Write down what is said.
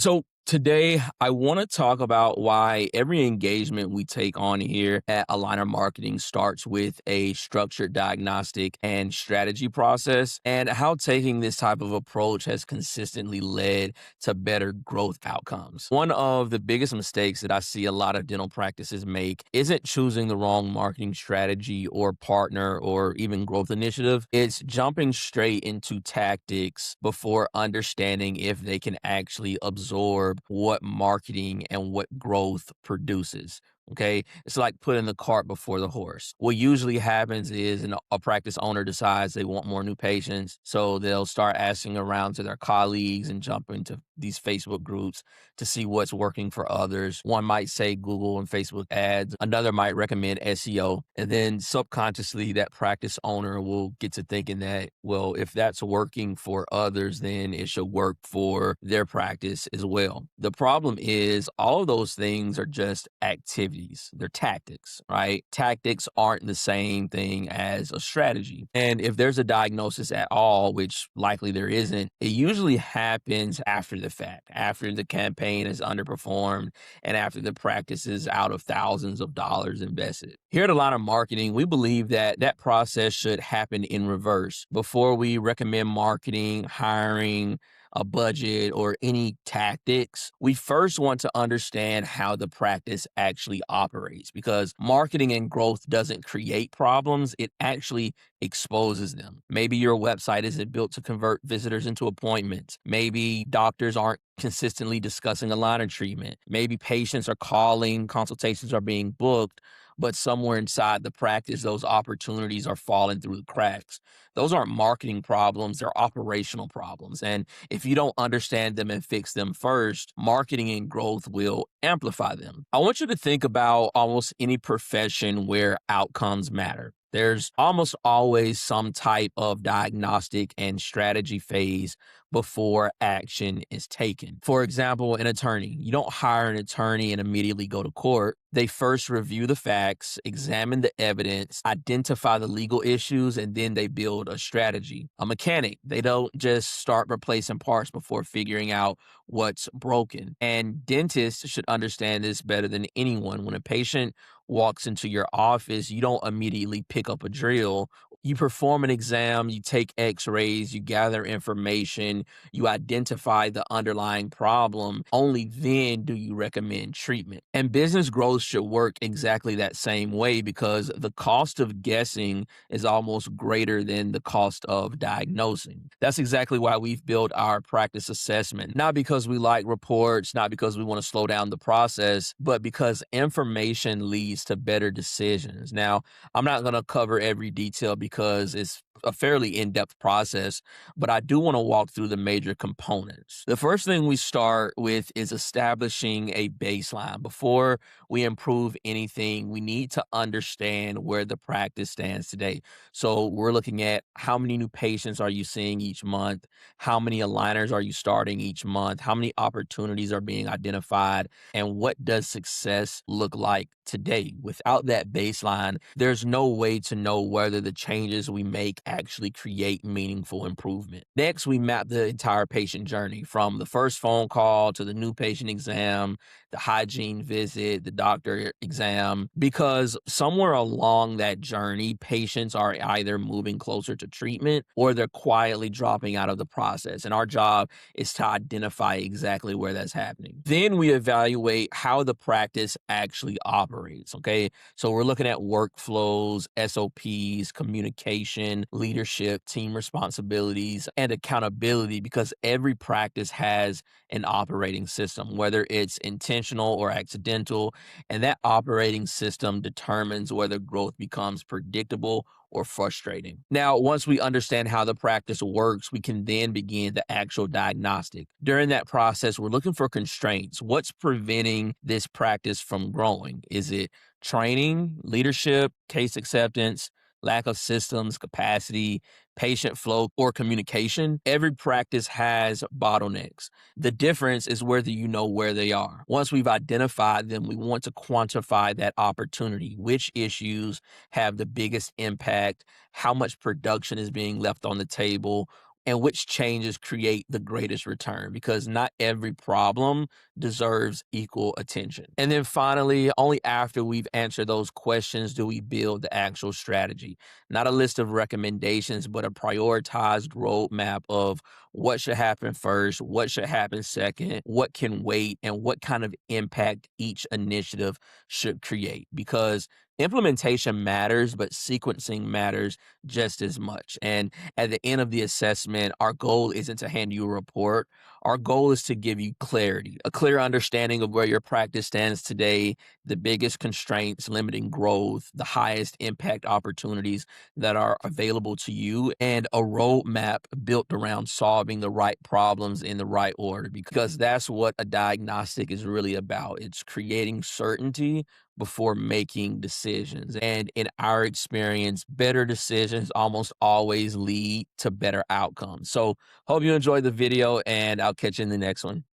So today I want to talk about why every engagement we take on here at Aligner Marketing starts with a structured diagnostic and strategy process, and how taking this type of approach has consistently led to better growth outcomes. One of the biggest mistakes that I see a lot of dental practices make isn't choosing the wrong marketing strategy or partner or even growth initiative. It's jumping straight into tactics before understanding if they can actually absorb what marketing and what growth produces. Okay. It's like putting the cart before the horse. What usually happens is a practice owner decides they want more new patients. So they'll start asking around to their colleagues and jump into these Facebook groups to see what's working for others. One might say Google and Facebook ads, another might recommend SEO. And then subconsciously, that practice owner will get to thinking that, well, if that's working for others, then it should work for their practice as well. The problem is all of those things are just activities, they're tactics, right? Tactics aren't the same thing as a strategy. And if there's a diagnosis at all, which likely there isn't, it usually happens after the fact, after the campaign is underperformed and after the practice is out of thousands of dollars invested. Here at Aligner Marketing, we believe that that process should happen in reverse. Before we recommend marketing, hiring, a budget, or any tactics, we first want to understand how the practice actually operates, because marketing and growth doesn't create problems, it actually exposes them. Maybe your website isn't built to convert visitors into appointments. Maybe doctors aren't consistently discussing aligner treatment. Maybe patients are calling, consultations are being booked, but somewhere inside the practice, those opportunities are falling through the cracks. Those aren't marketing problems, they're operational problems. And if you don't understand them and fix them first, marketing and growth will amplify them. I want you to think about almost any profession where outcomes matter. There's almost always some type of diagnostic and strategy phase before action is taken. For example, an attorney. You don't hire an attorney and immediately go to court. They first review the facts, examine the evidence, identify the legal issues, and then they build a strategy. A mechanic, they don't just start replacing parts before figuring out what's broken. And dentists should understand this better than anyone. When a patient walks into your office, you don't immediately pick up a drill. You perform an exam, you take x-rays, you gather information, you identify the underlying problem. Only then do you recommend treatment. And business growth should work exactly that same way, because the cost of guessing is almost greater than the cost of diagnosing. That's exactly why we've built our practice assessment. Not because we like reports, not because we want to slow down the process, but because information leads to better decisions. Now, I'm not going to cover every detail because it's a fairly in-depth process, but I do want to walk through the major components. The first thing we start with is establishing a baseline. Before we improve anything, we need to understand where the practice stands today. So we're looking at how many new patients are you seeing each month? How many aligners are you starting each month? How many opportunities are being identified? And what does success look like today? Without that baseline, there's no way to know whether the changes we make actually create meaningful improvement. Next, we map the entire patient journey, from the first phone call to the new patient exam, the hygiene visit, the doctor exam, because somewhere along that journey, patients are either moving closer to treatment or they're quietly dropping out of the process. And our job is to identify exactly where that's happening. Then we evaluate how the practice actually operates. Okay. So we're looking at workflows, SOPs, communication, leadership, team responsibilities, and accountability, because every practice has an operating system, whether it's intentional or accidental, and that operating system determines whether growth becomes predictable or frustrating. Now, once we understand how the practice works, we can then begin the actual diagnostic. During that process, we're looking for constraints. What's preventing this practice from growing? Is it training, leadership, case acceptance, lack of systems, capacity, patient flow, or communication? Every practice has bottlenecks. The difference is whether you know where they are. Once we've identified them, we want to quantify that opportunity. Which issues have the biggest impact? How much production is being left on the table? and which changes create the greatest return, because not every problem deserves equal attention. And then finally, only after we've answered those questions do we build the actual strategy. Not a list of recommendations, but a prioritized roadmap of what should happen first, what should happen second, what can wait, and what kind of impact each initiative should create. Because implementation matters, but sequencing matters just as much. And at the end of the assessment, our goal isn't to hand you a report. Our goal is to give you clarity, a clear understanding of where your practice stands today, the biggest constraints limiting growth, the highest impact opportunities that are available to you, and a roadmap built around solving the right problems in the right order, because that's what a diagnostic is really about. It's creating certainty before making decisions. And in our experience, better decisions almost always lead to better outcomes. So, hope you enjoyed the video, and I'll catch you in the next one.